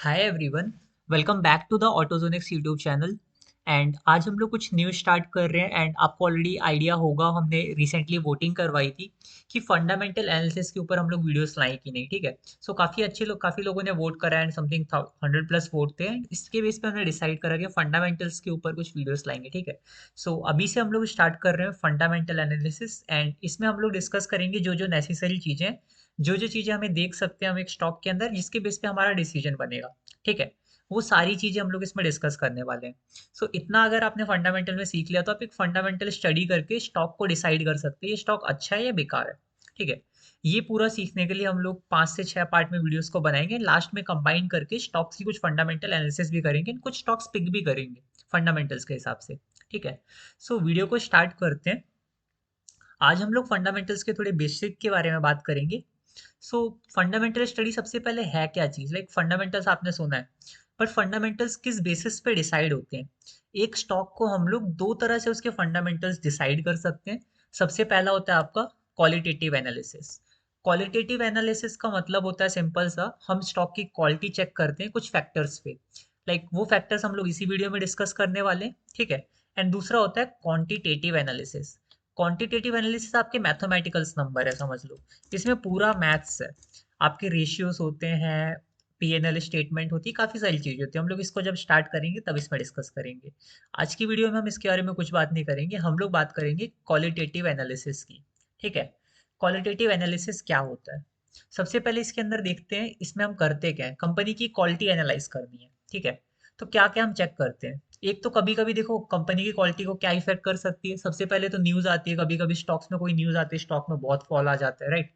Hi everyone, welcome back to the Autozonics YouTube channel. And आज हम लोग कुछ न्यू स्टार्ट कर रहे हैं। एंड आपको ऑलरेडी आइडिया होगा, हमने रिसेंटली वोटिंग करवाई थी कि फंडामेंटल एनालिसिस के ऊपर हम लोग वीडियोस लाएं कि नहीं। ठीक है, सो काफ़ी लोगों ने वोट करा एंड समथिंग 100+ वोट थे। एंड इसके बेस पे हमने डिसाइड करा कि फंडामेंटल्स के ऊपर कुछ वीडियोस लाएंगे। ठीक है, सो अभी से हम लोग स्टार्ट कर रहे हैं फंडामेंटल एनालिसिस। एंड इसमें हम लोग डिस्कस करेंगे जो जो नेसेसरी चीज़ें, जो चीज़ें हमें देख सकते हैं हम एक स्टॉक के अंदर, जिसके बेस पे हमारा डिसीजन बनेगा। ठीक है, वो सारी चीज़ें हम लोग इसमें डिस्कस करने वाले हैं। सो इतना अगर आपने फंडामेंटल में सीख लिया तो आप एक फंडामेंटल स्टडी करके स्टॉक को डिसाइड कर सकते हैं ये स्टॉक अच्छा है या बेकार है। ठीक है, ये पूरा सीखने के लिए हम लोग 5 से 6 पार्ट में वीडियोस को बनाएंगे। लास्ट में कंबाइन करके स्टॉक्स की कुछ फंडामेंटल एनालिसिस भी करेंगे, कुछ स्टॉक्स पिक भी करेंगे फंडामेंटल्स के हिसाब से। ठीक है, सो वीडियो को स्टार्ट करते हैं। आज हम लोग फंडामेंटल्स के थोड़े बेसिक के बारे में बात करेंगे। सो फंडामेंटल स्टडी सबसे पहले है क्या चीज़। लाइक फंडामेंटल्स आपने सुना है, बट फंडामेंटल्स किस बेसिस पे डिसाइड होते हैं। एक स्टॉक को हम लोग दो तरह से उसके फंडामेंटल्स डिसाइड कर सकते हैं। सबसे पहला होता है आपका क्वालिटेटिव एनालिसिस। क्वालिटेटिव एनालिसिस का मतलब होता है सिंपल सा, हम स्टॉक की क्वालिटी चेक करते हैं कुछ फैक्टर्स पे। वो फैक्टर्स हम लोग इसी वीडियो में डिस्कस करने वाले हैं। ठीक है, एंड दूसरा होता है क्वांटिटेटिव एनालिसिस। क्वांटिटेटिव एनालिसिस आपके मैथमेटिकल्स नंबर है, समझ लो। इसमें पूरा मैथ्स है, आपके रेशियोज होते हैं, पीएनएल स्टेटमेंट होती है, काफ़ी सारी चीज़ें होती है। हम लोग इसको जब स्टार्ट करेंगे तब इसमें डिस्कस करेंगे। आज की वीडियो में हम इसके बारे में कुछ बात नहीं करेंगे, हम लोग बात करेंगे क्वालिटेटिव एनालिसिस की। ठीक है, क्वालिटेटिव एनालिसिस क्या होता है। सबसे पहले इसके अंदर देखते हैं, इसमें हम करते क्या है। कंपनी की क्वालिटी एनालाइज करनी है। ठीक है, तो क्या क्या हम चेक करते हैं। एक तो कभी कभी देखो कंपनी की क्वालिटी को क्या इफेक्ट कर सकती है। सबसे पहले तो न्यूज़ आती है, कभी कभी स्टॉक्स में कोई न्यूज़ आती है, स्टॉक में बहुत फॉल आ जाता है, राइट।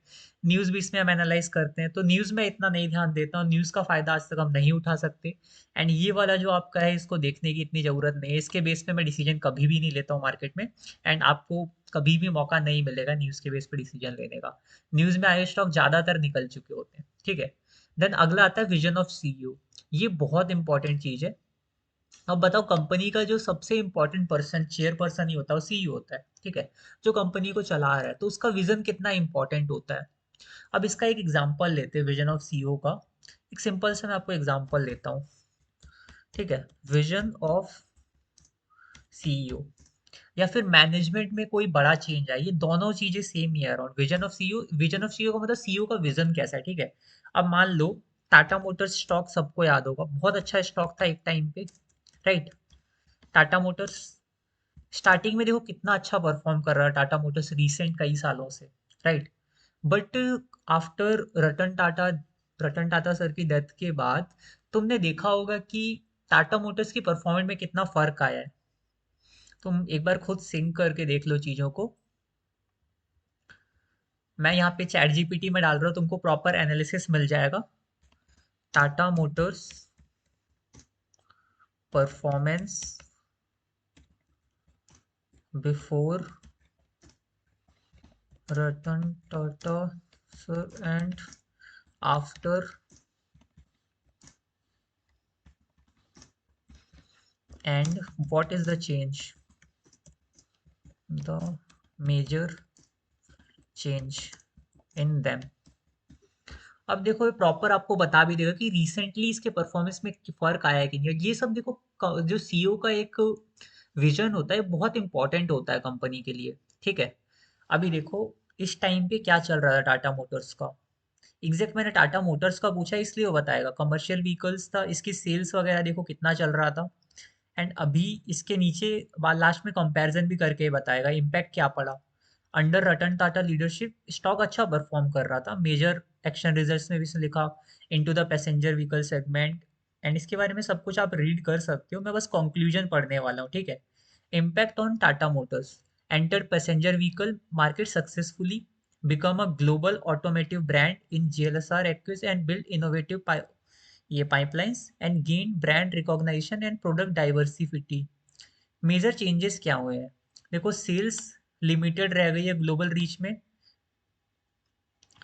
न्यूज़ भी इसमें हम एनालाइज करते हैं, तो न्यूज़ में इतना नहीं ध्यान देता हूँ, न्यूज़ का फ़ायदा आज तक हम नहीं उठा सकते। एंड ये वाला जो आपका है, इसको देखने की इतनी ज़रूरत नहीं है, इसके बेस पे मैं डिसीजन कभी भी नहीं लेता हूँ मार्केट में। एंड आपको कभी भी मौका नहीं मिलेगा न्यूज़ के बेस पे डिसीजन लेने का। न्यूज़ में आए स्टॉक ज़्यादातर निकल चुके होते हैं। ठीक है, देन अगला आता है विजन ऑफ सीईओ। ये बहुत इंपॉर्टेंट चीज़ है। अब बताओ, कंपनी का जो सबसे इंपॉर्टेंट पर्सन चेयर पर्सन ही होता है, वो सीईओ होता है। ठीक है, जो कंपनी को चला रहा है, तो उसका विजन कितना इंपॉर्टेंट होता है। अब इसका एक एग्जांपल लेते हैं विजन ऑफ सीईओ का। एक सिंपल से मैं आपको एग्जांपल लेता हूँ। ठीक है, विजन ऑफ सीईओ या फिर मैनेजमेंट में कोई बड़ा चेंज आए, ये दोनों चीजें सेम ही है अराउंड। विजन ऑफ सीईओ का मतलब सीईओ का विजन कैसा है। ठीक है, अब मान लो टाटा मोटर्स स्टॉक सबको याद होगा, बहुत अच्छा स्टॉक था एक टाइम पे, राइट। टाटा मोटर्स स्टार्टिंग में देखो कितना अच्छा परफॉर्म कर रहा है टाटा मोटर्स रिसेंट कई सालों से, right. But after Ratan Tata sir की डेथ के बाद तुमने देखा होगा कि टाटा मोटर्स की परफॉर्मेंस में कितना फर्क आया है। तुम एक बार खुद सिंक करके देख लो चीजों को। मैं यहाँ पे चैट जीपीटी में डाल रहा हूँ, तुमको प्रॉपर एनालिसिस मिल जाएगा। Tata Motors performance before Ratan Tata sir and after, and what is the change, the major change in them। अब देखो ये प्रॉपर आपको बता भी देगा कि रिसेंटली इसके परफॉर्मेंस में फर्क आया है कि नहीं। ये सब देखो, जो सीईओ का एक विजन होता है बहुत इंपॉर्टेंट होता है कंपनी के लिए। ठीक है, अभी देखो इस टाइम पे क्या चल रहा था टाटा मोटर्स का। मैंने टाटा मोटर्स का पूछा इसलिए वो बताएगा, कमर्शियल व्हीकल्स था, इसकी सेल्स वगैरह देखो कितना चल रहा था। एंड अभी इसके नीचे लास्ट में कंपैरिजन भी करके बताएगा इम्पैक्ट क्या पड़ा। Under Ratan Tata leadership stock अच्छा परफॉर्म कर रहा था। मेजर एक्शन रिजल्ट्स में भी इसने लिखा into the passenger vehicle segment. And इसके बारे में सब कुछ आप रीड कर सकते हो, मैं बस कंक्लूजन पढ़ने वाला हूँ। ठीक है, impact on Tata Motors enter passenger vehicle market successfully, become a global automotive brand in GLSR acquis and build innovative ये pipelines and gain brand recognition and product diversity। Major changes क्या हुए हैं, देखो सेल्स लिमिटेड रह गई है global reach में।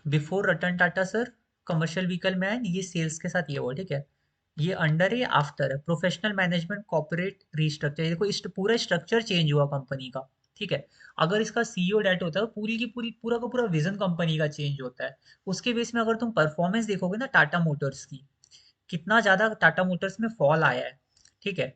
Before Ratan Tata sir commercial vehicle में आए, ये सेल्स के साथ ये हुआ। ठीक है, ये अंडर है, आफ्टर है। प्रोफेशनल मैनेजमेंट कॉर्पोरेट रीस्ट्रक्चर, देखो इस पूरा स्ट्रक्चर चेंज हुआ कंपनी का। ठीक है, अगर इसका सीईओ डेट होता है, पूरी की पूरी पूरा का पूरा विजन कंपनी का चेंज होता है। उसके बेस में अगर तुम परफॉर्मेंस देखोगे ना टाटा मोटर्स की, कितना ज़्यादा टाटा मोटर्स में फॉल आया है, ठीक है।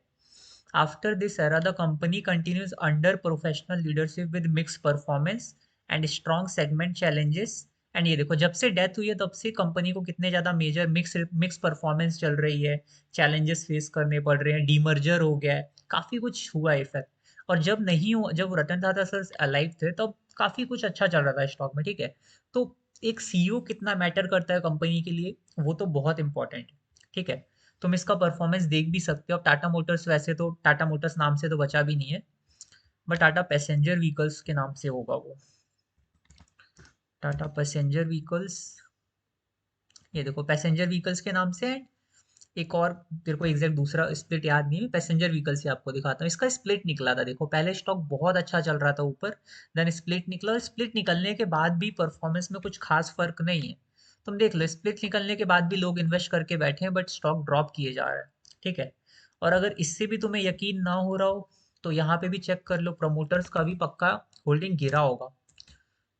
After this era the company continues under professional leadership with mix performance and strong segment challenges. And ये देखो, जब से डेथ हुई है तब से कंपनी को कितने ज़्यादा मेजर मिक्स मिक्स परफॉर्मेंस चल रही है, चैलेंजेस फेस करने पड़ रहे हैं, डीमर्जर हो गया है, काफ़ी कुछ हुआ है इफेक्ट। और जब नहीं हुआ, जब रतन टाटा सर अलाइव थे तब काफ़ी कुछ अच्छा चल रहा था स्टॉक में, ठीक है। तो एक सीईओ कितना मैटर करता है कंपनी के लिए, वो तो बहुत इंपॉर्टेंट है, ठीक है। तुम इसका परफॉर्मेंस देख भी सकते हो। अब टाटा मोटर्स, वैसे तो टाटा मोटर्स नाम से तो बचा भी नहीं है, बट टाटा पैसेंजर व्हीकल्स के नाम से होगा वो। टाटा पैसेंजर व्हीकल्स, ये देखो पैसेंजर व्हीकल्स के नाम से है। एक और तेरे को एग्जैक्ट दूसरा स्प्लिट याद नहीं है, पैसेंजर व्हीकल से आपको दिखाता हूँ। इसका स्प्लिट निकला था, देखो पहले स्टॉक बहुत अच्छा चल रहा था ऊपर, देन स्प्लिट निकला, और स्प्लिट निकलने के बाद भी परफॉर्मेंस में कुछ खास फर्क नहीं है। तुम देख लो, स्प्लिट निकलने के बाद भी लोग इन्वेस्ट करके बैठे हैं, बट स्टॉक ड्रॉप किए जा रहा है, ठीक है। और अगर इससे भी तुम्हें यकीन ना हो रहा हो तो यहाँ पे भी चेक कर लो, प्रमोटर्स का भी पक्का होल्डिंग गिरा होगा।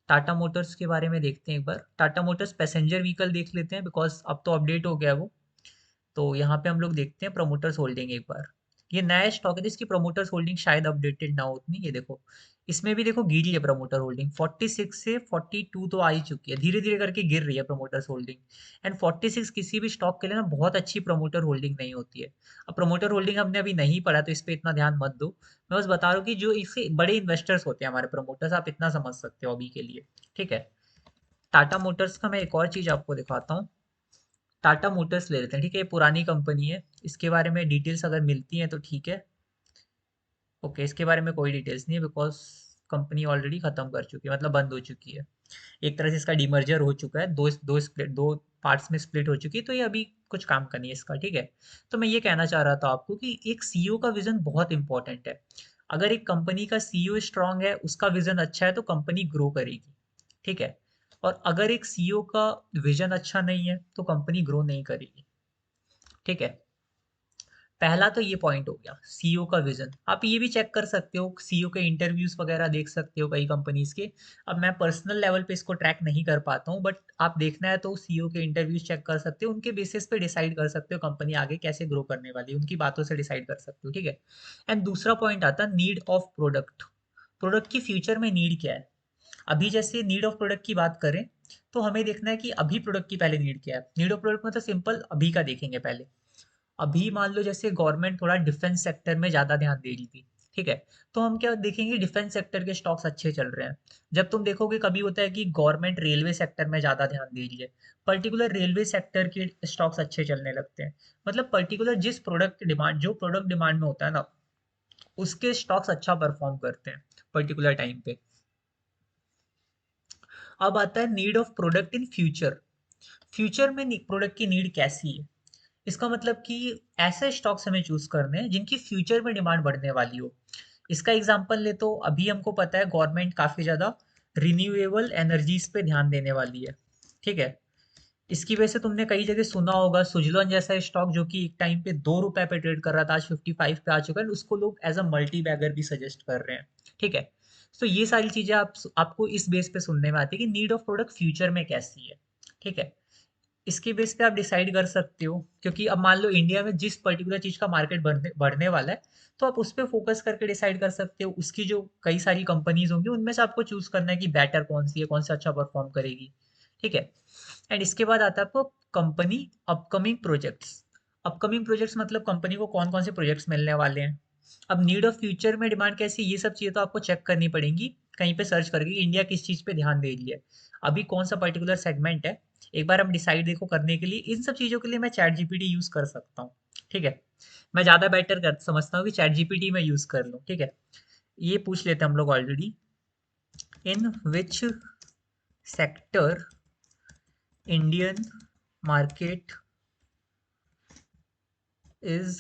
टाटा मोटर्स के बारे में देखते हैं एक बार, टाटा मोटर्स पैसेंजर व्हीकल देख लेते हैं, बिकॉज अब तो अपडेट हो गया वो। तो यहाँ पे हम लोग देखते हैं प्रमोटर्स होल्डिंग एक बार। ये नया स्टॉक है जिसकी प्रमोटर्स होल्डिंग शायद अपडेटेड ना हो उतनी। ये देखो, इसमें भी देखो गिरी है प्रमोटर होल्डिंग, 46 से 42 तो आ ही चुकी है, धीरे धीरे करके गिर रही है प्रमोटर्स होल्डिंग। एंड 46 किसी भी स्टॉक के लिए ना बहुत अच्छी प्रमोटर होल्डिंग नहीं होती है। अब प्रमोटर होल्डिंग हमने अभी नहीं पढ़ा तो इस पर इतना ध्यान मत दो। मैं बस बता रहा हूँ कि जो इससे बड़े इन्वेस्टर्स होते हैं हमारे प्रमोटर्स, आप इतना समझ सकते हो अभी के लिए, ठीक है। टाटा मोटर्स का मैं एक और चीज आपको दिखाता हूँ। टाटा मोटर्स ले लेते हैं, ठीक है, ये पुरानी कंपनी है, इसके बारे में डिटेल्स अगर मिलती हैं तो ठीक है। ओके, इसके बारे में कोई डिटेल्स नहीं है, बिकॉज कंपनी ऑलरेडी खत्म कर चुकी है, मतलब बंद हो चुकी है। एक तरह से इसका डीमर्जर हो चुका है, दो पार्ट्स में स्प्लिट हो चुकी है, तो ये अभी कुछ काम का नहीं है इसका, ठीक है। तो मैं ये कहना चाह रहा था आपको कि एक सीईओ का विजन बहुत इंपॉर्टेंट है। अगर एक कंपनी का सीईओ स्ट्रांग है, उसका विजन अच्छा है, तो कंपनी ग्रो करेगी, ठीक है। और अगर एक सीईओ का विजन अच्छा नहीं है तो कंपनी ग्रो नहीं करेगी, ठीक है। पहला तो ये पॉइंट हो गया सीईओ का विजन। आप ये भी चेक कर सकते हो, सीईओ के इंटरव्यूज वगैरह देख सकते हो कई कंपनीज के। अब मैं पर्सनल लेवल पे इसको ट्रैक नहीं कर पाता हूँ, बट आप देखना है तो सीईओ के इंटरव्यूज चेक कर सकते हो, उनके बेसिस पे डिसाइड कर सकते हो कंपनी आगे कैसे ग्रो करने वाली है, उनकी बातों से डिसाइड कर सकते हो, ठीक है। एंड दूसरा पॉइंट आता है नीड ऑफ प्रोडक्ट। प्रोडक्ट की फ्यूचर में नीड क्या है। अभी जैसे नीड ऑफ प्रोडक्ट की बात करें तो हमें देखना है कि अभी प्रोडक्ट की पहले नीड क्या है। नीड ऑफ प्रोडक्ट मतलब सिंपल अभी का देखेंगे पहले। अभी मान लो जैसे गवर्नमेंट थोड़ा डिफेंस सेक्टर में ज़्यादा ध्यान दे रही थी, ठीक है। तो हम क्या देखेंगे, डिफेंस सेक्टर के स्टॉक्स अच्छे चल रहे हैं। जब तुम देखोगे कभी होता है कि गवर्नमेंट रेलवे सेक्टर में ज़्यादा ध्यान दे रही है, पर्टिकुलर रेलवे सेक्टर के स्टॉक्स अच्छे चलने लगते हैं। मतलब पर्टिकुलर जिस प्रोडक्ट डिमांड, जो प्रोडक्ट डिमांड में होता है ना, उसके स्टॉक्स अच्छा परफॉर्म करते हैं पर्टिकुलर टाइम पे। अब आता है need of product in future. Future में प्रोडक्ट की नीड कैसी है। इसका मतलब कि ऐसे स्टॉक्स हमें चूज करने हैं जिनकी फ्यूचर में डिमांड बढ़ने वाली हो। इसका एग्जांपल ले तो अभी हमको पता है गवर्नमेंट काफी ज्यादा रिन्यूएबल एनर्जीज पे ध्यान देने वाली है, ठीक है। इसकी वजह से तुमने कई जगह सुना होगा सुजलॉन जैसा स्टॉक जो कि एक टाइम पे 2 रुपए पे ट्रेड कर रहा था, आज 55 पे आ चुका है, उसको लोग एज अ मल्टी बैगर भी सजेस्ट कर रहे हैं, ठीक है। तो ये सारी चीजें आपको इस बेस पे सुनने में आती है कि नीड ऑफ प्रोडक्ट फ्यूचर में कैसी है, ठीक है। इसके बेस पे आप डिसाइड कर सकते हो, क्योंकि अब मान लो इंडिया में जिस पर्टिकुलर चीज का मार्केट बढ़ने बढ़ने वाला है, तो आप उस पर फोकस करके डिसाइड कर सकते हो। उसकी जो कई सारी कंपनीज होंगी उनमें से आपको चूज करना है कि बेटर कौन सी है, कौन सा अच्छा परफॉर्म करेगी, ठीक है। एंड इसके बाद आता है आपको company upcoming projects. Upcoming projects मतलब कंपनी को कौन कौन से प्रोजेक्ट्स मिलने वाले हैं। अब नीड ऑफ फ्यूचर में डिमांड कैसी, ये सब चीजें तो आपको चेक करनी पड़ेंगी कहीं पे सर्च करके कि इंडिया किस चीज पे ध्यान दे रही है, अभी कौन सा पर्टिकुलर सेगमेंट है। एक बार हम डिसाइड देखो करने के लिए इन सब चीजों के लिए मैं चैट जीपीटी यूज कर सकता हूँ, ठीक है। मैं ज्यादा बेटर कर समझता हूँ कि चैट जीपीटी में यूज कर लूँ, ठीक है। ये पूछ लेते हैं हम लोग already, in which sector Indian market is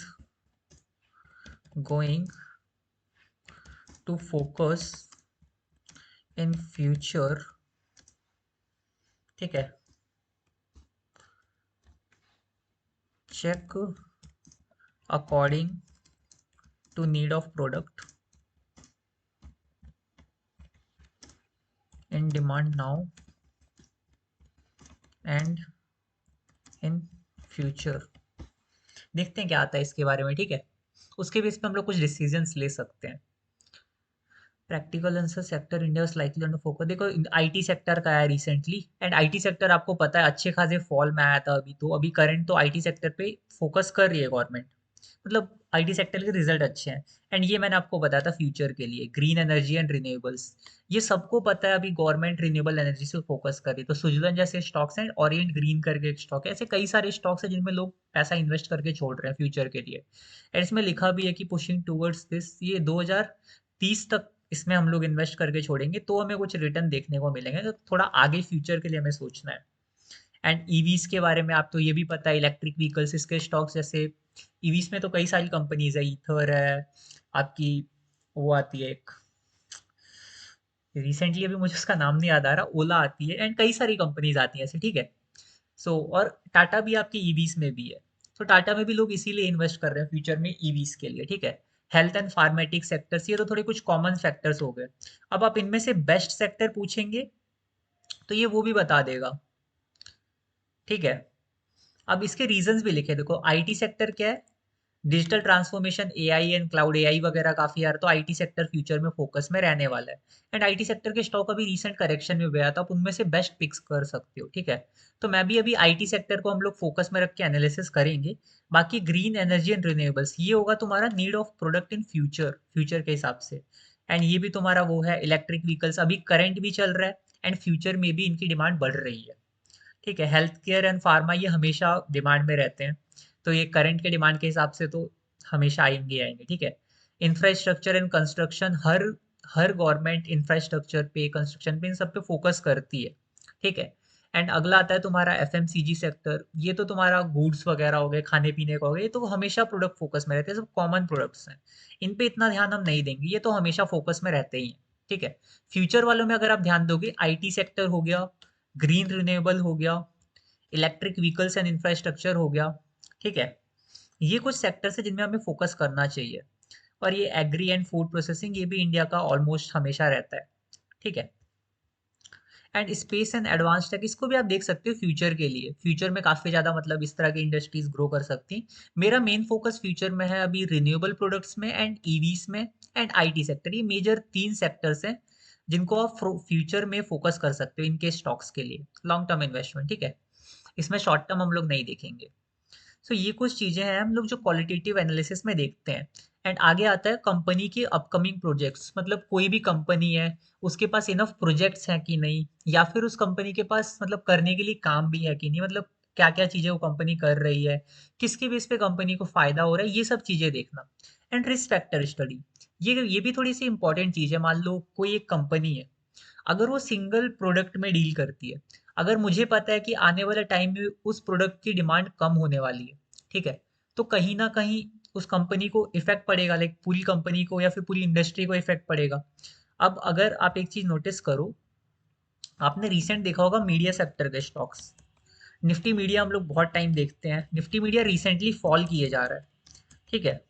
going to focus in future, ठीक है। check according to need of product in demand now and in future। देखते हैं क्या आता है इसके बारे में, ठीक है। उसके बेस पे हम लोग कुछ डिसीजंस ले सकते हैं। Practical answer sector India is likely under focus. देखो आईटी सेक्टर का है रिसेंटली, एंड आईटी सेक्टर आपको पता है अच्छे खासे फॉल में आया था अभी, तो अभी करंट तो आईटी सेक्टर पे फोकस कर रही है गवर्नमेंट। मतलब आईटी सेक्टर के रिजल्ट अच्छे हैं। एंड ये मैंने आपको बताया था फ्यूचर के लिए ग्रीन एनर्जी एंड रिन्यूएबल्स, ये सबको पता है अभी गवर्नमेंट रिन्यूएबल एनर्जी से फोकस कर रही है। तो सुजलन जैसे स्टॉक्स हैं, ओरिएंट ग्रीन करके एक स्टॉक है, ऐसे कई सारे स्टॉक्स हैं जिनमें लोग पैसा इन्वेस्ट करके छोड़ रहे हैं फ्यूचर के लिए। एंड इसमें लिखा भी है कि पुशिंग टूवर्ड्स दिस, ये 2030 तक इसमें हम लोग इन्वेस्ट करके छोड़ेंगे तो हमें कुछ रिटर्न देखने को मिलेंगे, तो थोड़ा आगे फ्यूचर के लिए हमें सोचना है। एंड ईवीज के बारे में आप तो ये भी पता है, इलेक्ट्रिक व्हीकल्स इसके स्टॉक्स जैसे ईवीज में तो कई सारी कंपनीज है, ईथर है आपकी, वो आती है एक, रिसेंटली अभी मुझे उसका नाम नहीं याद आ रहा, ओला आती है, एंड कई सारी कंपनीज आती हैं ऐसे, ठीक है। सो और टाटा भी आपकी ईवीज में भी है। तो टाटा में भी लोग इसीलिए इन्वेस्ट कर रहे हैं फ्यूचर में ईवीज के लिए, ठीक है। हेल्थ एंड फार्मेटिक सेक्टर्स, ये तो थोड़े कुछ कॉमन सेक्टर्स हो गए। अब आप इनमें से बेस्ट सेक्टर पूछेंगे तो ये वो भी बता देगा, ठीक है। अब इसके रीजंस भी लिखे, देखो आईटी सेक्टर क्या है, digital transformation, AI and cloud, AI वगैरह काफी यार, तो आईटी सेक्टर फ्यूचर में फोकस में रहने वाला है। एंड आईटी सेक्टर के स्टॉक अभी रीसेंट करेक्शन में गया था, आप उनमें से बेस्ट पिक्स कर सकते हो, ठीक है। तो मैं भी अभी आईटी सेक्टर को हम लोग फोकस में रख के एनालिसिस करेंगे। बाकी ग्रीन एनर्जी एंड रिन्यूएबल्स, ये होगा तुम्हारा need of product in future, future के हिसाब से। एंड ये भी तुम्हारा वो है इलेक्ट्रिक व्हीकल्स, अभी करंट भी चल रहा है एंड फ्यूचर में भी इनकी डिमांड बढ़ रही है, ठीक है। हेल्थ केयर एंड फार्मा ये हमेशा डिमांड में रहते हैं, तो ये करंट के डिमांड के हिसाब से तो हमेशा आएंगे ही आएंगे, ठीक है। Infrastructure and construction, her her government infrastructure पे, कंस्ट्रक्शन पे, इन सब पे फोकस करती है, ठीक है। एंड अगला आता है तुम्हारा एफएमसीजी सेक्टर, ये तो तुम्हारा गुड्स वगैरह हो गए, खाने पीने का हो गया, ये तो हमेशा प्रोडक्ट फोकस में रहते हैं, सब कॉमन प्रोडक्ट्स हैं, इन पे इतना ध्यान हम नहीं देंगे, ये तो हमेशा फोकस में रहते ही हैं, ठीक है। फ्यूचर वालों में अगर आप ध्यान दोगे, आईटी सेक्टर हो गया, ग्रीन रिन्यूएबल हो गया, इलेक्ट्रिक व्हीकल्स एंड इंफ्रास्ट्रक्चर हो गया, ठीक है। ये कुछ सेक्टर्स है जिनमें हमें फोकस करना चाहिए। और ये एग्री एंड फूड प्रोसेसिंग, ये भी इंडिया का ऑलमोस्ट हमेशा रहता है, ठीक है। And space and advance tech, इसको भी आप देख सकते हो फ्यूचर के लिए, फ्यूचर में काफी ज्यादा मतलब इस तरह की इंडस्ट्रीज ग्रो कर सकती हैं। मेरा मेन फोकस फ्यूचर में है अभी रिन्यूएबल प्रोडक्ट्स में एंड ईवीस में एंड आईटी सेक्टर, ये मेजर 3 सेक्टर्स हैं जिनको आप फ्यूचर में फोकस कर सकते हो इनके स्टॉक्स के लिए, लॉन्ग टर्म इन्वेस्टमेंट, ठीक है। इसमें शॉर्ट टर्म हम लोग नहीं देखेंगे। सो ये कुछ चीजें हैं हम लोग जो क्वालिटेटिव एनालिसिस में देखते हैं। एंड आगे आता है कंपनी के अपकमिंग प्रोजेक्ट्स, मतलब कोई भी कंपनी है, उसके पास इनफ प्रोजेक्ट्स हैं कि नहीं, या फिर उस कंपनी के पास मतलब करने के लिए काम भी है कि नहीं, मतलब क्या क्या चीजें वो कंपनी कर रही है, किसके बेस पे कंपनी को फायदा हो रहा है, ये सब चीजें देखना। एंड रिस्क फैक्टर स्टडी, ये भी थोड़ी सी इंपॉर्टेंट चीज है। मान लो कोई एक कंपनी है, अगर वो सिंगल प्रोडक्ट में डील करती है, अगर मुझे पता है कि आने वाले टाइम में उस प्रोडक्ट की डिमांड कम होने वाली है, ठीक है, तो कहीं ना कहीं उस कंपनी को इफेक्ट पड़ेगा, लाइक पूरी कंपनी को या फिर पूरी इंडस्ट्री को इफेक्ट पड़ेगा। अब अगर आप एक चीज नोटिस करो, आपने रिसेंट देखा होगा मीडिया सेक्टर के स्टॉक्स, निफ्टी मीडिया हम लोग बहुत टाइम देखते हैं, निफ्टी मीडिया रिसेंटली फॉल किए जा रहा है, ठीक है।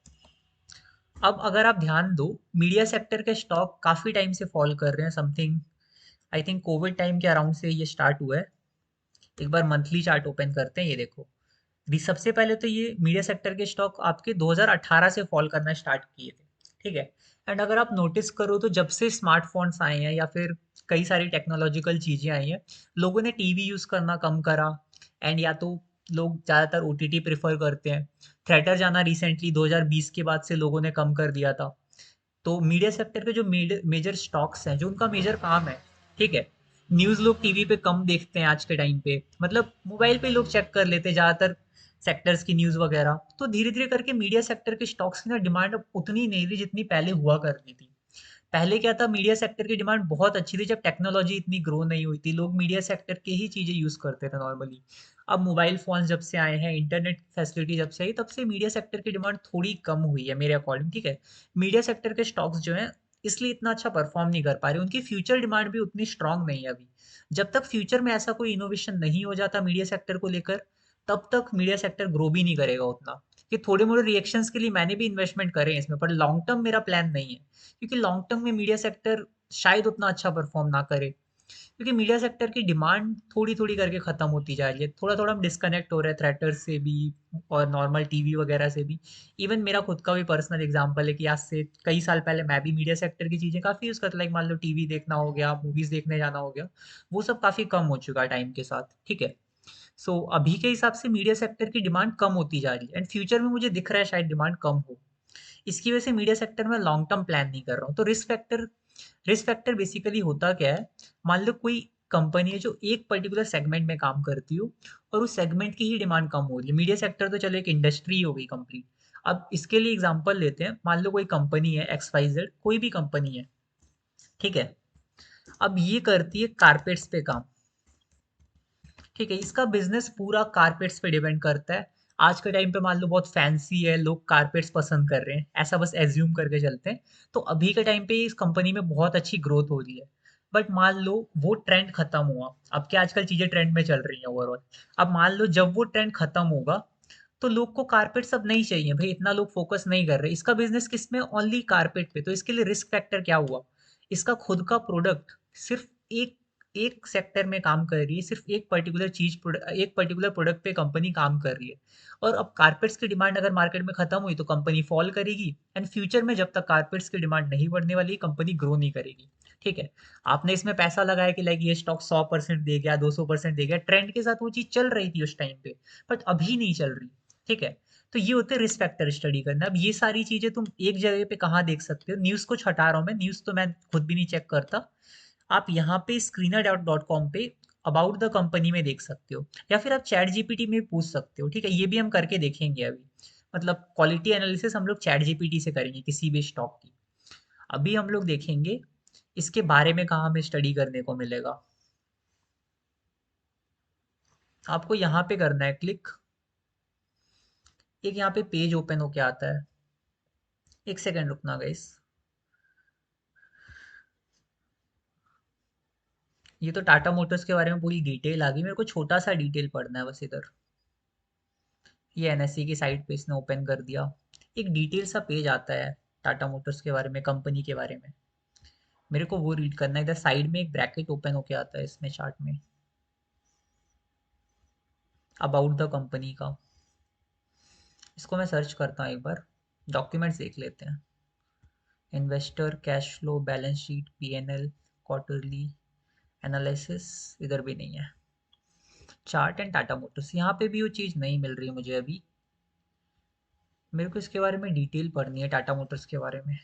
अब अगर आप ध्यान दो, मीडिया सेक्टर के स्टॉक काफी टाइम से फॉल कर रहे हैं, something I think Covid time के अराउंड से ये स्टार्ट हुआ है। एक बार मंथली चार्ट ओपन करते हैं, ये देखो। सबसे पहले तो ये मीडिया सेक्टर के स्टॉक आपके 2018 से फॉल करना स्टार्ट किए थे, ठीक है। एंड अगर आप नोटिस करो तो जब से स्मार्टफोन्स आए हैं या फिर कई सारी टेक्नोलॉजिकल चीजें आई हैं, लोगों ने टीवी यूज करना कम करा। एंड या तो लोग ज्यादातर ओटीटी प्रेफर करते हैं। थिएटर जाना रिसेंटली 2020 के बाद से लोगों ने कम कर दिया था। तो मीडिया सेक्टर के जो मेजर स्टॉक्स हैं, जो उनका मेजर काम है, ठीक है। न्यूज़ लोग टीवी पे कम देखते हैं आज के टाइम पे, मतलब मोबाइल पे लोग चेक कर लेते हैं ज़्यादातर सेक्टर्स की न्यूज़ वगैरह। तो धीरे धीरे करके मीडिया सेक्टर के स्टॉक्स की ना डिमांड अब उतनी नहीं रही जितनी पहले हुआ करती थी। पहले क्या था, मीडिया सेक्टर की डिमांड बहुत अच्छी थी जब टेक्नोलॉजी इतनी ग्रो नहीं हुई थी, लोग मीडिया सेक्टर के ही चीज़ें यूज़ करते थे नॉर्मली। अब मोबाइल फ़ोन जब से आए हैं, इंटरनेट फैसिलिटी जब से आई, तब से मीडिया सेक्टर की डिमांड थोड़ी कम हुई है मेरे अकॉर्डिंग, ठीक है। मीडिया सेक्टर के स्टॉक्स जो हैं इसलिए इतना अच्छा परफॉर्म नहीं कर पा रहे, उनकी फ्यूचर डिमांड भी उतनी स्ट्रांग नहीं है अभी। जब तक फ्यूचर में ऐसा कोई इनोवेशन नहीं हो जाता मीडिया सेक्टर को लेकर, तब तक मीडिया सेक्टर ग्रो भी नहीं करेगा उतना। कि थोड़े मोड़े रिएक्शंस के लिए मैंने भी इन्वेस्टमेंट करे हैं इसमें, पर लॉन्ग टर्म मेरा प्लान नहीं है, क्योंकि लॉन्ग टर्म में मीडिया सेक्टर शायद उतना अच्छा परफॉर्म ना करे। क्योंकि मीडिया सेक्टर की डिमांड थोड़ी थोड़ी करके ख़त्म होती जा रही है, थोड़ा थोड़ा हम डिस्कनेक्ट हो रहे हैं थ्रेटर्स से भी और नॉर्मल टीवी वगैरह से भी। इवन मेरा खुद का भी पर्सनल एग्जांपल है कि आज से कई साल पहले मैं भी मीडिया सेक्टर की चीज़ें काफ़ी यूज़ करता, लाइक मान लो टीवी देखना हो गया, मूवीज़ देखने जाना हो गया, वो सब काफ़ी कम हो चुका है टाइम के साथ, ठीक है। सो अभी के हिसाब से मीडिया सेक्टर की डिमांड कम होती जा रही है एंड फ्यूचर में मुझे दिख रहा है शायद डिमांड कम हो। इसकी वजह से मीडिया सेक्टर में लॉन्ग टर्म प्लान नहीं कर रहा हूँ। तो रिस्क फैक्टर बेसिकली होता क्या है? मान लो कोई कंपनी है जो एक पर्टिकुलर सेगमेंट में काम करती हो और उस सेगमेंट की ही डिमांड कम हो रही है। मीडिया सेक्टर तो चलो एक इंडस्ट्री हो गई कंप्लीट। अब इसके लिए एग्जांपल लेते हैं, मान लो कोई कंपनी है एक्स वाई जेड, कोई भी कंपनी है, ठीक है। अब ये करती है कारपेट्स पे काम, ठीक है। इसका बिजनेस पूरा कारपेट्स पे डिपेंड करता है। आज के टाइम पे मान लो बहुत फैंसी है, लोग कारपेट्स पसंद कर रहे हैं, ऐसा बस एज्यूम करके चलते हैं। तो अभी के टाइम पे इस कंपनी में बहुत अच्छी ग्रोथ हो रही है। बट मान लो वो ट्रेंड खत्म हुआ, अब क्या आजकल चीजें ट्रेंड में चल रही हैं ओवरऑल। अब मान लो जब वो ट्रेंड खत्म होगा तो लोग को कारपेट्स अब नहीं चाहिए भाई, इतना लोग फोकस नहीं कर रहे, इसका बिजनेस किस में, ओनली कारपेट पे। तो इसके लिए रिस्क फैक्टर क्या हुआ? इसका खुद का प्रोडक्ट सिर्फ एक एक सेक्टर में काम कर रही है, सिर्फ एक पर्टिकुलर प्रोडक्ट पे कंपनी काम कर रही है। और अब कारपेट्स की डिमांड अगर मार्केट में खत्म हुई तो कंपनी फॉल करेगी एंड फ्यूचर में जब तक कारपेट्स की डिमांड नहीं बढ़ने वाली कंपनी ग्रो नहीं करेगी, ठीक है। आपने इसमें पैसा लगाया कि लाइक ये स्टॉक 100% दे गया, 200% दे गया, ट्रेंड के साथ वो चीज चल रही थी उस टाइम पे, बट अभी नहीं चल रही, ठीक है। तो ये होते हैं रिस्क फैक्टर स्टडी करना। अब ये सारी चीजें तुम एक जगह पे कहाँ देख सकते हो? न्यूज कुछ हटा रहा हूँ मैं, न्यूज तो मैं खुद भी नहीं चेक करता। आप यहाँ पे screener.com पे अबाउट द कंपनी में देख सकते हो, या फिर आप चैट जीपीटी में पूछ सकते हो, ठीक है। ये भी हम करके देखेंगे अभी, मतलब क्वालिटी एनालिसिस हम लोग चैट जीपीटी से करेंगे किसी भी स्टॉक की। अभी हम लोग देखेंगे इसके बारे में कहाँ हमें स्टडी करने को मिलेगा। आपको यहाँ पे करना है क्लिक, एक यहाँ पे पेज ओपन होके आता है। एक सेकेंड रुकना गाइस। ये तो टाटा मोटर्स के बारे में पूरी डिटेल आ गई, मेरे को छोटा सा डिटेल पढ़ना है बस इधर। ये एनएससी की साइट पे इसने ओपन कर दिया, एक डिटेल सा पेज आता है टाटा मोटर्स के बारे में, कंपनी के बारे में। मेरे को वो रीड करना है। इधर साइड में एक ब्रैकेट ओपन होके आता है इसमें चार्ट में, अबाउट द कंपनी का। इसको मैं सर्च करता हूँ एक बार, डॉक्यूमेंट्स देख लेते हैं। Investor, cash flow, balance sheet, PNL, quarterly analysis, इधर भी नहीं है। चार्ट एंड टाटा मोटर्स, यहाँ पे भी वो चीज़ नहीं मिल रही है मुझे अभी। मेरे को इसके बारे में डिटेल पढ़नी है टाटा मोटर्स के बारे में।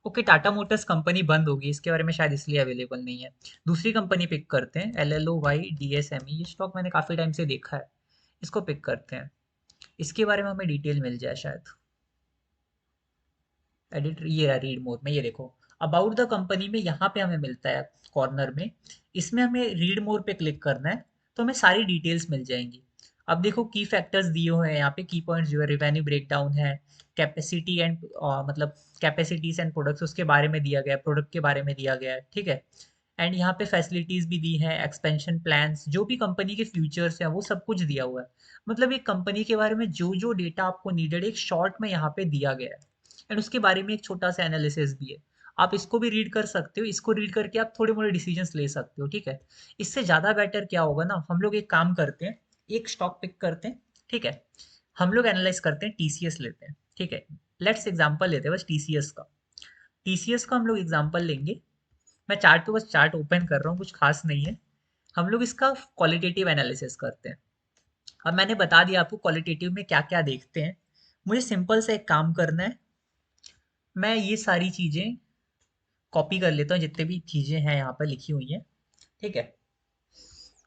ओके, टाटा मोटर्स कंपनी बंद होगी इसके बारे में शायद इसलिए अवेलेबल नहीं है। दूसरी कंपनी पिक करते हैं, LLOY DSME, ये स्टॉक मैंने काफ़ी टाइम से देखा है। इसको पिक करते हैं, इसके बारे में हमें डिटेल मिल जाए शायद। एडिट, ये रहा रीड मोड में, ये देखो अबाउट द कंपनी में यहाँ पे हमें मिलता है कॉर्नर में। इसमें हमें रीड मोर पे क्लिक करना है तो हमें सारी डिटेल्स मिल जाएंगी। अब देखो की फैक्टर्स दिए हुए हैं यहाँ पे, की पॉइंट्स जो है, रिवेन्यू ब्रेकडाउन है, कैपेसिटी एंड मतलब कैपेसिटीज एंड प्रोडक्ट्स उसके बारे में दिया गया है, प्रोडक्ट के बारे में दिया गया है, ठीक है। एंड यहाँ पे फैसिलिटीज भी दी हैं, एक्सपेंशन प्लान्स, जो भी कंपनी के फ्यूचर्स हैं वो सब कुछ दिया हुआ है। मतलब एक कंपनी के बारे में जो जो डेटा आपको नीडेड एक शॉर्ट में यहाँ पे दिया गया है एंड उसके बारे में एक छोटा सा एनालिसिस भी है। आप इसको भी रीड कर सकते हो, इसको रीड करके आप थोड़े मोड़े डिसीजंस ले सकते हो, ठीक है। इससे ज़्यादा बेटर क्या होगा ना, हम लोग एक काम करते हैं, एक स्टॉक पिक करते हैं, ठीक है। हम लोग एनालाइज करते हैं, टीसीएस लेते हैं, ठीक है। लेट्स एग्जांपल लेते हैं बस टीसीएस का। टीसीएस का हम लोग एग्जांपल लेंगे। मैं चार्ट तो बस चार्ट ओपन कर रहा हूँ, कुछ खास नहीं है। हम लोग इसका क्वालिटेटिव एनालिसिस करते हैं। अब मैंने बता दिया आपको क्वालिटेटिव में क्या क्या देखते हैं। मुझे सिंपल से एक काम करना है, मैं ये सारी चीज़ें कॉपी कर लेता हूँ, जितने भी चीज़ें हैं यहाँ पर लिखी हुई हैं, ठीक है।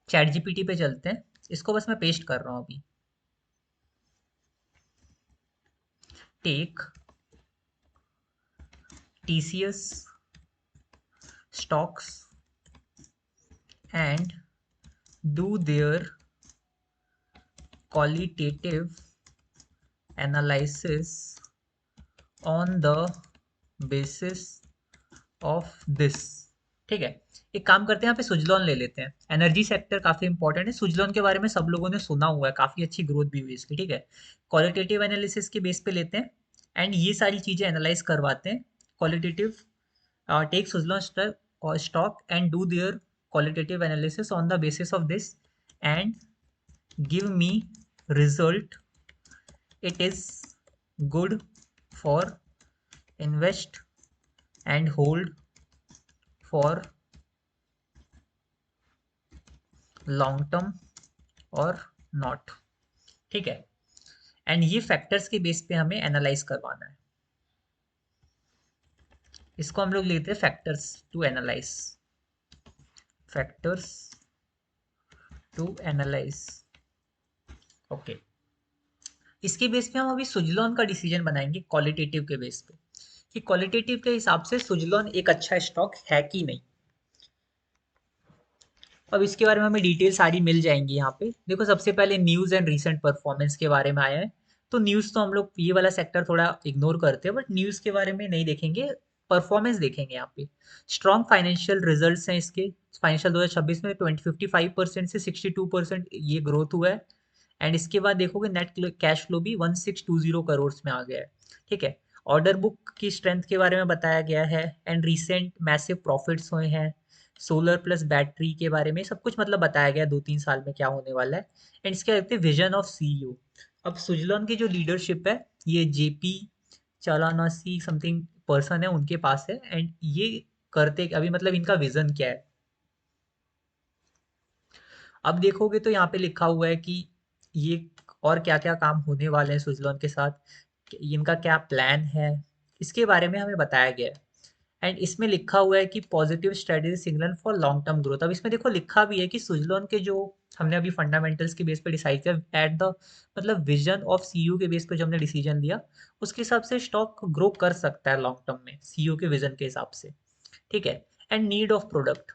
चैट जीपीटी पे चलते हैं, इसको बस मैं पेस्ट कर रहा हूँ अभी। Take TCS stocks and do their qualitative analysis on the basis of this, ठीक है। एक काम करते हैं, यहाँ पे सुजलॉन ले लेते हैं, एनर्जी सेक्टर काफी इंपॉर्टेंट है। सुजलॉन के बारे में सब लोगों ने सुना हुआ है, काफी अच्छी ग्रोथ भी हुई इसकी, ठीक है। क्वालिटेटिव एनालिसिस के बेस पे लेते हैं एंड ये सारी चीजें एनालाइज करवाते हैं। Qualitative, take Suzlon stock and do their qualitative analysis on the basis of this and give me result. It is good for invest and hold for long term और नॉट। ठीक है, एंड ये factors के base पे हमें analyse करवाना है। इसको हम लोग लेते हैं factors to analyse, factors to analyse. Okay, इसके बेस पे हम अभी सुजलॉन का डिसीजन बनाएंगे क्वालिटेटिव के बेस पे, कि क्वालिटेटिव के हिसाब से सुजलॉन एक अच्छा स्टॉक है कि नहीं। अब इसके बारे में हमें डिटेल सारी मिल जाएंगी यहाँ पे। देखो, सबसे पहले न्यूज़ एंड रीसेंट परफॉर्मेंस के बारे में आया है। तो न्यूज़ तो हम लोग ये वाला सेक्टर थोड़ा इग्नोर करते हैं, बट न्यूज़ के बारे में नहीं देखेंगे, परफॉर्मेंस देखेंगे यहाँ पे। स्ट्रॉन्ग फाइनेंशियल रिजल्ट्स हैं इसके। फाइनेंशियल 2026 में 55% से 62% ये ग्रोथ हुआ है। एंड इसके बाद देखोगे नेट कैश फ्लो भी 1620 करोड़ में आ गया है। ठीक है, ऑर्डर बुक की स्ट्रेंथ के बारे में बताया गया है एंड रिसेंट मैसिव प्रॉफिट्स हुए हैं। सोलर प्लस बैटरी के बारे में सब कुछ मतलब बताया गया 2-3 साल में क्या होने वाला है। एंड इसके कहते हैं विजन ऑफ सीईओ। अब सुजलॉन की जो लीडरशिप है ये जेपी चालानासी समथिंग पर्सन है, उनके पास है। एंड ये करते अभी मतलब इनका विजन क्या है। अब देखोगे तो यहाँ पे लिखा हुआ है कि ये और क्या क्या काम होने वाले हैं सुजलॉन के साथ, इनका क्या प्लान है, इसके बारे में हमें बताया गया है। एंड इसमें लिखा हुआ है कि positive strategy signal for long term growth. अब इसमें देखो लिखा भी है कि सुजलॉन के जो हमने अभी फंडामेंटल्स के बेस पे डिसाइड किया एट द मतलब विजन ऑफ सीईओ के बेस पे जो हमने डिसीजन लिया, उसके हिसाब से स्टॉक ग्रो कर सकता है लॉन्ग टर्म में सीईओ के विजन के हिसाब से। ठीक है, एंड नीड ऑफ प्रोडक्ट।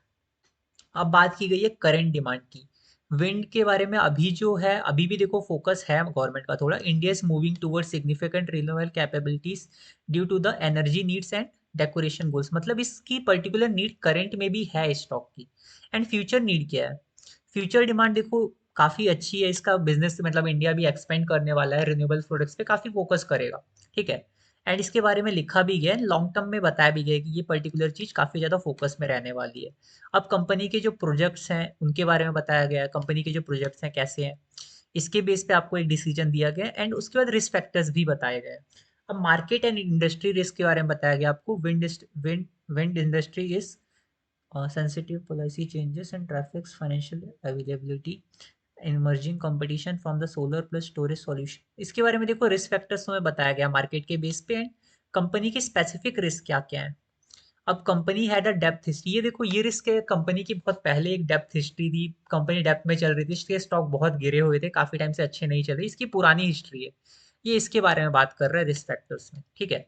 अब बात की गई है करंट डिमांड की। विंड के बारे में अभी जो है, अभी भी देखो फोकस है गवर्नमेंट का थोड़ा। India is moving toward significant renewable capabilities due to the energy needs and decoration goals. मतलब इसकी पर्टिकुलर नीड करंट में भी है स्टॉक की। एंड फ्यूचर नीड क्या है, फ्यूचर डिमांड देखो काफ़ी अच्छी है इसका बिजनेस, मतलब इंडिया भी एक्सपेंड करने वाला है, रिन्यूएबल प्रोडक्ट्स पे काफ़ी फोकस करेगा। ठीक है, एंड इसके बारे में लिखा भी गया है, लॉन्ग टर्म में बताया भी गया है कि ये पर्टिकुलर चीज़ काफ़ी ज़्यादा फोकस में रहने वाली है। अब कंपनी के जो प्रोजेक्ट्स हैं उनके बारे में बताया गया है, कंपनी के जो प्रोजेक्ट्स हैं कैसे हैं, इसके बेस पे आपको एक डिसीजन दिया गया है। एंड उसके बाद रिस्क फैक्टर्स भी बताए गए हैं। अब मार्केट एंड इंडस्ट्री रिस्क के बारे में बताया गया आपको। Wind industry is sensitive policy changes and traffic's financial availability, emerging competition from the solar plus storage solution। इसके बारे में देखो रिस्क फैक्टर्स में बताया गया मार्केट के बेस पे, कंपनी के स्पेसिफिक रिस्क क्या क्या है। अब company had a depth history, ये देखो ये रिस्क है कंपनी की, बहुत पहले एक डेप्थ हिस्ट्री थी, कंपनी डेप्थ में चल रही थी, इसके स्टॉक बहुत गिरे हुए थे, काफी टाइम से अच्छे नहीं चल रहे, इसकी पुरानी हिस्ट्री है। ये इसके बारे में बात कर रहा है रिस्क फैक्टर्स में। ठीक है,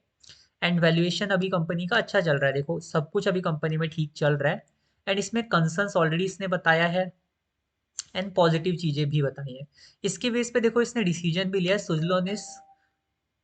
एंड वैल्यूएशन अभी कंपनी का अच्छा चल रहा है, देखो सब कुछ अभी कंपनी में ठीक चल रहा है। एंड इसमें कंसर्न्स ऑलरेडी इसने बताया है एंड पॉजिटिव चीजें भी बताई हैं। इसके बेस पे देखो इसने डिसीजन भी लिया है, Suzlon is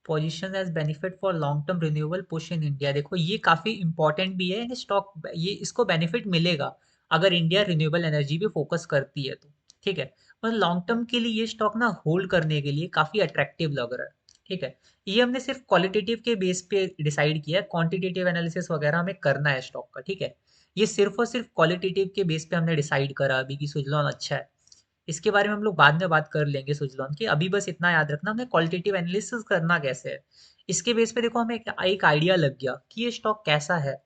position as benefit for long term renewable push in India. देखो ये काफी इंपॉर्टेंट भी है स्टॉक, ये इसको बेनिफिट मिलेगा अगर इंडिया रिन्यूएबल एनर्जी पे फोकस करती है तो। ठीक है, मतलब लॉन्ग टर्म के लिए ये स्टॉक ना होल्ड करने के लिए काफी अट्रैक्टिव लग रहा है। ठीक है, ये हमने सिर्फ क्वालिटेटिव के बेस पे डिसाइड किया है, क्वांटिटेटिव एनालिसिस वगैरह हमें करना है स्टॉक का। ठीक है, ये सिर्फ और सिर्फ क्वालिटेटिव के बेस पे हमने डिसाइड करा अभी कि सुजलॉन अच्छा है। इसके बारे में हम लोग बाद में बात कर लेंगे सुजलॉन की, अभी बस इतना याद रखना हमें क्वालिटेटिव एनालिसिस करना कैसे है। इसके बेस पे देखो हमें एक आइडिया लग गया कि ये स्टॉक कैसा है।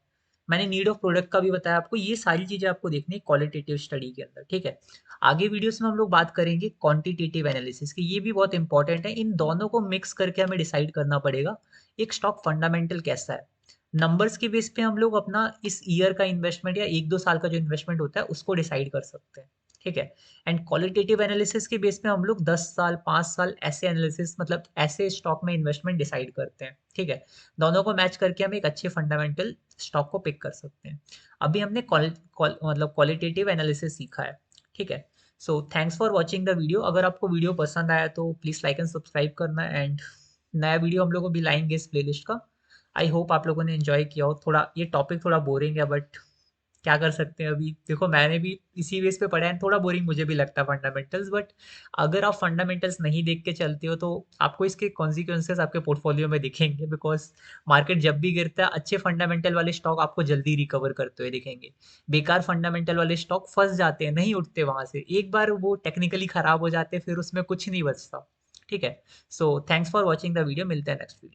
मैंने नीड ऑफ प्रोडक्ट का भी बताया आपको, ये सारी चीजें आपको देखनी है क्वालिटेटिव स्टडी के अंदर। ठीक है, आगे वीडियोस में हम लोग बात करेंगे क्वांटिटेटिव एनालिसिस की, ये भी बहुत इंपॉर्टेंट है। इन दोनों को मिक्स करके हमें डिसाइड करना पड़ेगा एक स्टॉक फंडामेंटल कैसा है। नंबर्स के बेस पे हम लोग अपना इस ईयर का इन्वेस्टमेंट या 1-2 साल का जो इन्वेस्टमेंट होता है उसको डिसाइड कर सकते हैं। ठीक है, एंड क्वालिटेटिव एनालिसिस के बेस पे हम लोग 10 साल 5 साल ऐसे एनालिसिस मतलब ऐसे स्टॉक में इन्वेस्टमेंट डिसाइड करते हैं। ठीक है, दोनों को मैच करके हम एक अच्छे फंडामेंटल स्टॉक को पिक कर सकते हैं। अभी हमने मतलब क्वालिटेटिव एनालिसिस सीखा है। ठीक है, so thanks for watching the video. अगर आपको वीडियो पसंद आया तो प्लीज़ लाइक एंड सब्सक्राइब करना। एंड नया वीडियो हम लोग को भी लाएंगे इस प्लेलिस्ट का। आई होप आप लोगों ने एंजॉय किया हो। थोड़ा ये टॉपिक थोड़ा बोरिंग है बट क्या कर सकते हैं अभी? देखो मैंने भी इसी बेस पे पढ़ा है, थोड़ा बोरिंग मुझे भी लगता है फंडामेंटल्स, बट अगर आप फंडामेंटल्स नहीं देख के चलते हो तो आपको इसके कॉन्सिक्वेंसेस आपके पोर्टफोलियो में दिखेंगे, बिकॉज़ मार्केट जब भी गिरता है अच्छे फंडामेंटल वाले स्टॉक आपको जल्दी रिकवर करते हुए दिखेंगे। बेकार फंडामेंटल वाले स्टॉक फँस जाते हैं, नहीं उठते वहाँ से। एक बार वो टेक्निकली खराब हो जाते हैं, फिर उसमें कुछ नहीं बचता। ठीक है? So thanks for watching the video, मिलते हैं नेक्स्ट वीडियो।